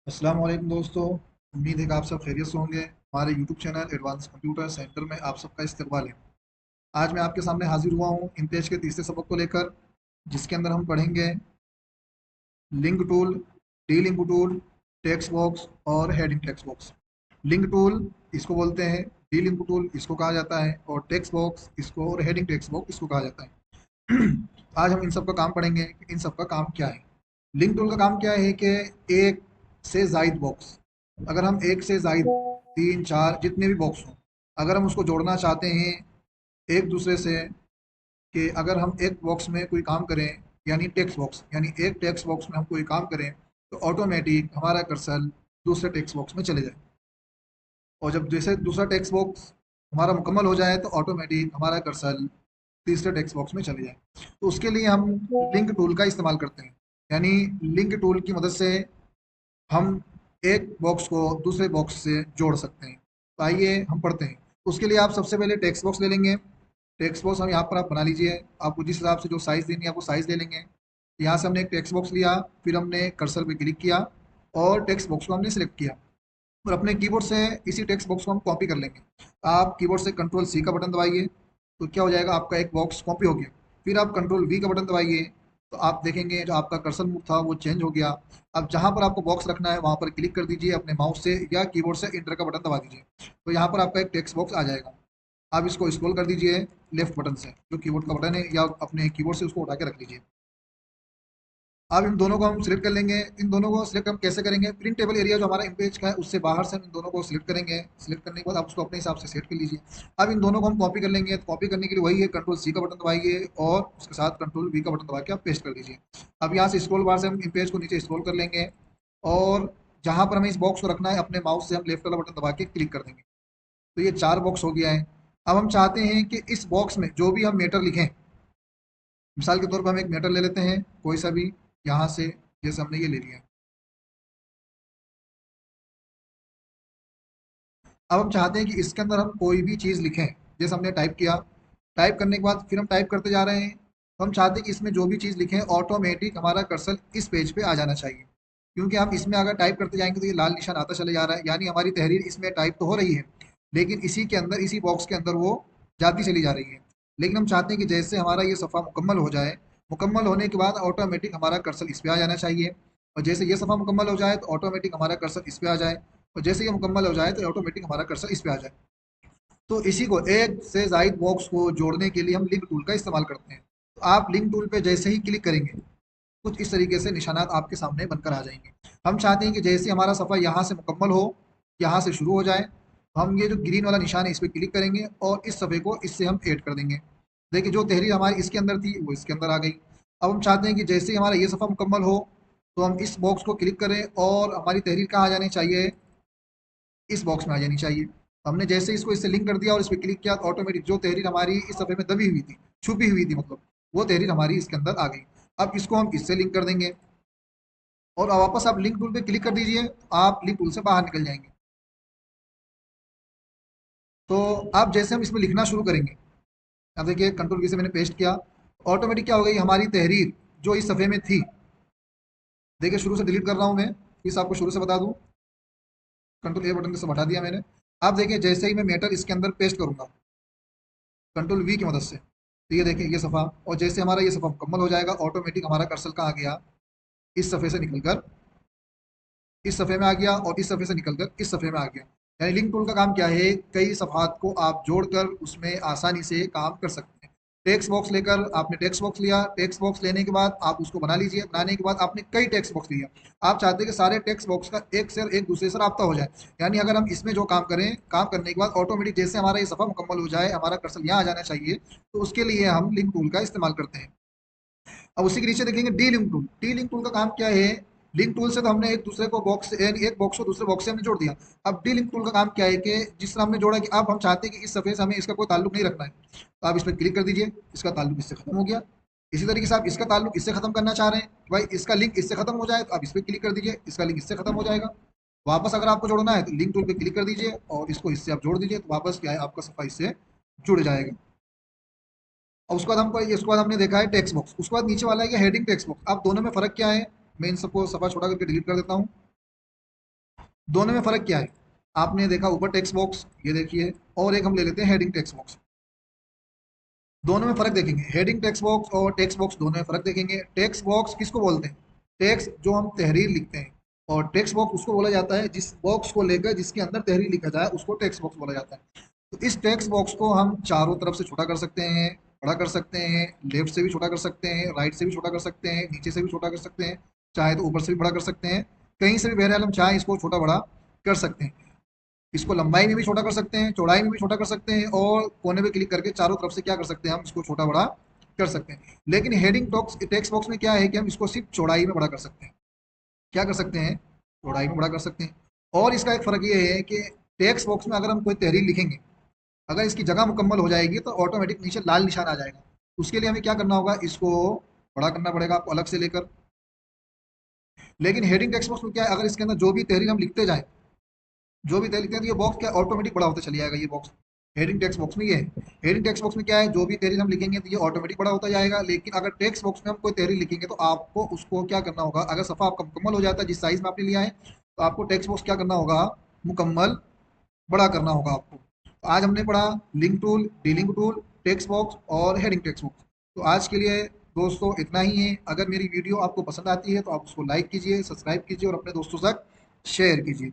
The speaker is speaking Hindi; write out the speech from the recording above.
अस्सलाम वालेकुम दोस्तों। उम्मीद है कि आप सब खैरियत से होंगे। हमारे YouTube channel advance computer centre में आप सबका इस्तकबाल है। आज मैं आपके सामने हाजिर हुआ हूँ इन पेज के तीसरे सबक को लेकर, जिसके अंदर हम पढ़ेंगे link tool, delink tool, text box और heading text box. Link tool इसको बोलते हैं, डी लिंक टूल इसको कहा जाता है, और टेक्स्ट बॉक्स इसको, और हेडिंग टेक्स्ट बॉक्स इसको कहा जाता है। आज हम इन सब का काम पढ़ेंगे कि इन सब का काम क्या है। लिंक टूल का काम क्या है कि एक से जायद बॉक्स, अगर हम एक से जायद तीन चार जितने भी बॉक्स हों, अगर हम उसको जोड़ना चाहते हैं एक दूसरे से, कि अगर हम एक बॉक्स में कोई काम करें, यानी टेक्स्ट बॉक्स, यानी एक टेक्स्ट बॉक्स में हम कोई काम करें, तो ऑटोमेटिक हमारा कर्सर दूसरे टेक्स्ट बॉक्स में चले जाए। और जब जैसे दूसरा टेक्स्ट बॉक्स हमारा मुकम्मल हो जाए तो ऑटोमेटिक हमारा कर्सर तीसरे टेक्स्ट बॉक्स में चले जाए। तो उसके लिए हम लिंक टूल का इस्तेमाल करते हैं। यानी लिंक टूल की मदद से हम एक बॉक्स को दूसरे बॉक्स से जोड़ सकते हैं। तो आइए हम पढ़ते हैं। उसके लिए आप सबसे पहले टेक्स्ट बॉक्स ले लेंगे। टेक्स्ट बॉक्स हम यहाँ पर आप बना लीजिए। आपको जिस हिसाब से जो साइज़ देनी है आप वो साइज़ ले लेंगे। यहाँ से हमने एक टेक्स्ट बॉक्स लिया, फिर हमने कर्सर पे क्लिक किया और टेक्स्ट बॉक्स को हमने सिलेक्ट किया, और अपने कीबोर्ड से इसी टेक्स्ट बॉक्स को हम कॉपी कर लेंगे। आप कीबोर्ड से कंट्रोल सी का बटन दबाइए, तो क्या हो जाएगा, आपका एक बॉक्स कॉपी हो गया। फिर आप कंट्रोल वी का बटन दबाइए, तो आप देखेंगे जो आपका कर्सर मूव था वो चेंज हो गया। अब जहाँ पर आपको बॉक्स रखना है वहाँ पर क्लिक कर दीजिए अपने माउस से, या कीबोर्ड से इंटर का बटन दबा दीजिए, तो यहाँ पर आपका एक टेक्स्ट बॉक्स आ जाएगा। आप इसको स्क्रॉल कर दीजिए लेफ्ट बटन से, जो कीबोर्ड का बटन है, या अपने कीबोर्ड से उसको उठा के रख लीजिए। अब इन दोनों को हम सिलेक्ट कर लेंगे। इन दोनों को सिलेक्ट हम कैसे करेंगे, प्रिंट टेबल एरिया जो हमारा इमेज का है उससे बाहर से हम इन दोनों को सिलेक्ट करेंगे। सिलेक्ट करने के बाद आप उसको अपने हिसाब से सेट कर लीजिए। अब इन दोनों को हम कॉपी कर लेंगे। तो कॉपी करने के लिए वही है, कंट्रोल सी का बटन दबाइए और उसके साथ कंट्रोल वी का बटन दबा के आप पेस्ट कर दीजिए। अब यहाँ से स्क्रॉल बार से हम इमेज को नीचे स्क्रॉल कर लेंगे, और जहाँ पर हमें इस बॉक्स को रखना है अपने माउस से हम लेफ्ट वाला बटन दबा के क्लिक कर देंगे। तो ये चार बॉक्स हो गया है। अब हम चाहते हैं कि इस बॉक्स में जो भी हम मैटर लिखें, मिसाल के तौर पर हम एक मैटर ले लेते हैं कोई सा भी, यहाँ से जैसे हमने ये ले लिया। अब हम चाहते हैं कि इसके अंदर हम कोई भी चीज़ लिखें। जैसे हमने टाइप किया, टाइप करने के बाद फिर हम टाइप करते जा रहे हैं, तो हम चाहते हैं कि इसमें जो भी चीज़ लिखें ऑटोमेटिक हमारा कर्सर इस पेज पे आ जाना चाहिए। क्योंकि हम इसमें अगर टाइप करते जाएंगे तो ये लाल निशान आता चले जा रहा है, यानी हमारी तहरीर इसमें टाइप तो हो रही है, लेकिन इसी के अंदर, इसी बॉक्स के अंदर वो जाती चली जा रही है। लेकिन हम चाहते हैं कि जैसे हमारा ये सफ़ा मुकम्मल हो जाए, मुकम्मल होने के बाद ऑटोमेटिक हमारा कर्सर इस पे आ जाना चाहिए। और जैसे ये सफ़ा मुकम्मल हो जाए तो ऑटोमेटिक हमारा कर्सर इस पे आ जाए, और जैसे ये मुकम्मल हो जाए तो ऑटोमेटिक हमारा कर्सर इस पे आ जाए। तो इसी को, एक से ज़ायद बॉक्स को जोड़ने के लिए हम लिंक टूल का इस्तेमाल करते हैं। तो आप लिंक टूल पे जैसे ही क्लिक करेंगे, कुछ इस तरीके से निशानात आपके सामने बनकर आ जाएंगे। हम चाहते हैं कि जैसे हमारा सफ़र यहाँ से मुकम्मल हो, यहाँ से शुरू हो जाए, तो हम ये जो ग्रीन वाला निशान है इस पर क्लिक करेंगे और इस सफ़े को इससे हम ऐड कर देंगे। देखिए जो तहरीर हमारी इसके अंदर थी वो इसके अंदर आ गई। अब हम चाहते हैं कि जैसे ही हमारा ये सफ़ा मुकम्मल हो, तो हम इस बॉक्स को क्लिक करें और हमारी तहरीर कहाँ आ जानी चाहिए, इस बॉक्स में आ जानी चाहिए। तो हमने जैसे इसको इससे लिंक कर दिया और इस पर क्लिक किया, तो ऑटोमेटिक जो तहरीर हमारी इस सफ़े में दबी हुई थी, छुपी हुई थी मतलब, वो तहरीर हमारी इसके अंदर आ गई। अब इसको हम इससे लिंक कर देंगे, और वापस आप लिंक टूल पे क्लिक कर दीजिए, आप लिंक टूल से बाहर निकल जाएंगे। तो आप जैसे हम इसमें लिखना शुरू करेंगे, अब देखिए कंट्रोल की से मैंने पेस्ट किया, ऑटोमेटिक क्या हो गई हमारी तहरीर जो इस सफ़े में थी। देखिए शुरू से डिलीट कर रहा हूँ मैं, इस आपको शुरू से बता दूँ। कंट्रोल ए बटन से हटा दिया मैंने। आप देखिए जैसे ही मैं मैटर इसके अंदर पेस्ट करूंगा कंट्रोल वी की मदद से, तो ये देखिए ये सफ़ा, और जैसे हमारा ये सफ़ा मुकम्मल हो जाएगा ऑटोमेटिक हमारा कर्सर कहाँ आ गया, इस सफ़े से निकलकर इस सफ़े में आ गया, और इस सफ़े से निकलकर इस सफ़े में आ गया। यानी लिंक टूल का काम क्या है, कई सफ़ात को आप जोड़कर उसमें आसानी से काम कर सकते हैं। टेक्स्ट बॉक्स लेकर आपने टेक्स्ट बॉक्स लिया, टेक्स्ट बॉक्स लेने के बाद आप उसको बना लीजिए, बनाने के बाद आपने कई टेक्स्ट बॉक्स लिया। आप चाहते हैं कि सारे टेक्स्ट बॉक्स का एक से एक दूसरे से राब्ता हो जाए। यानी अगर हम इसमें जो काम करें, काम करने के बाद ऑटोमेटिक जैसे हमारा ये सफ़ा मुकम्मल हो जाए, हमारा कर्सर यहाँ आ जाना चाहिए, तो उसके लिए हम लिंक टूल का इस्तेमाल करते हैं। अब उसी के नीचे देखेंगे D link tool. Delink tool का काम क्या है, लिंक टूल से तो हमने एक दूसरे को बॉक्स, एक बॉक्स को दूसरे बॉक्स से हमने जोड़ दिया। अब डी लिंक टूल का काम क्या है कि जिस तरह हमने जोड़ा कि अब हम चाहते हैं कि इस सफ़े से हमें इसका कोई ताल्लुक नहीं रखना है, तो आप इस पर क्लिक कर दीजिए, इसका ताल्लुक इससे खत्म हो गया। इसी तरीके से आप इसका ताल्लुक इससे खत्म करना चाह रहे हैं कि भाई इसका लिंक इससे खत्म हो जाए, तो आप इस पर क्लिक कर दीजिए, इसका लिंक इससे खत्म हो जाएगा। वापस अगर आपको जोड़ना है तो लिंक टूल पे क्लिक कर दीजिए और इसको इससे आप जोड़ दीजिए, तो वापस क्या है आपका सफ़ा इससे जुड़ जाएगा। और उसके बाद हमको, इसके बाद हमने देखा है टेक्स्ट बॉक्स, उसके बाद नीचे वाला है हेडिंग टेक्स्ट बॉक्स। अब दोनों में फ़र्क क्या है, मैं इन सबको सफ़ा छोटा करके डिलीट कर देता हूँ। दोनों में फ़र्क क्या है? आपने देखा ऊपर टेक्स्ट बॉक्स, ये देखिए, और एक हम ले लेते हैं हेडिंग टेक्स्ट बॉक्स। दोनों में फ़र्क देखेंगे, हेडिंग टेक्स्ट बॉक्स और टेक्स्ट बॉक्स दोनों में फ़र्क देखेंगे। टेक्स्ट बॉक्स किसको बोलते हैं? टेक्स्ट जो हम तहरीर लिखते हैं, और टेक्स्ट बॉक्स उसको बोला जाता है जिस बॉक्स को लेकर जिसके अंदर तहरीर लिखा जाए उसको टेक्स्ट बॉक्स बोला जाता है। तो इस टेक्स्ट बॉक्स को हम चारों तरफ से छोटा कर सकते हैं, बड़ा कर सकते हैं, लेफ्ट से भी छोटा कर सकते हैं, राइट से भी छोटा कर सकते हैं, नीचे से भी छोटा कर सकते हैं, चाहे तो ऊपर से भी बड़ा कर सकते हैं, कहीं से भी बहरहाल हम चाहे इसको छोटा बड़ा कर सकते हैं। इसको लंबाई में भी छोटा कर सकते हैं, चौड़ाई में भी छोटा कर सकते हैं, और कोने पे क्लिक करके चारों तरफ से क्या कर सकते हैं, हम इसको छोटा बड़ा कर सकते हैं। लेकिन हेडिंग टॉक्स टेक्स्ट बॉक्स में क्या है कि हम इसको सिर्फ चौड़ाई में बड़ा कर सकते हैं। क्या कर सकते हैं? चौड़ाई में बड़ा कर सकते हैं। और इसका एक फ़र्क ये है कि टेक्स्ट बॉक्स में अगर हम कोई तहरीर लिखेंगे, अगर इसकी जगह मुकम्मल हो जाएगी तो ऑटोमेटिक नीचे लाल निशान आ जाएगा। उसके लिए हमें क्या करना होगा, इसको बड़ा करना पड़ेगा आपको अलग से लेकर। लेकिन हेडिंग टेक्स्ट बॉक्स में क्या है, अगर इसके अंदर जो भी तहरीर हम लिखते जाएं, जो भी तय लिखते हैं तो ये बॉक्स क्या ऑटोमेटिक बड़ा होता चली जाएगा। ये बॉक्स हेडिंग टेक्स्ट बॉक्स में ये है। हेडिंग टेक्स्ट बॉक्स में क्या है, जो भी तहरीर हम लिखेंगे तो ये ऑटोमेटिक बड़ा होता जाएगा। लेकिन अगर टेक्स्ट बॉक्स में हम कोई तहरीर लिखेंगे तो आपको उसको क्या करना होगा, अगर सफ़ा आपका मुकम्मल हो जाता है जिस साइज में आपने लिया है, तो आपको टेक्स्ट बॉक्स क्या करना होगा, मुकम्मल बड़ा करना होगा आपको। तो आज हमने पढ़ा link tool, delink tool, text box और हेडिंग टेक्स्ट बॉक्स। तो आज के लिए दोस्तों इतना ही है। अगर मेरी वीडियो आपको पसंद आती है तो आप उसको लाइक कीजिए, सब्सक्राइब कीजिए और अपने दोस्तों तक शेयर कीजिए।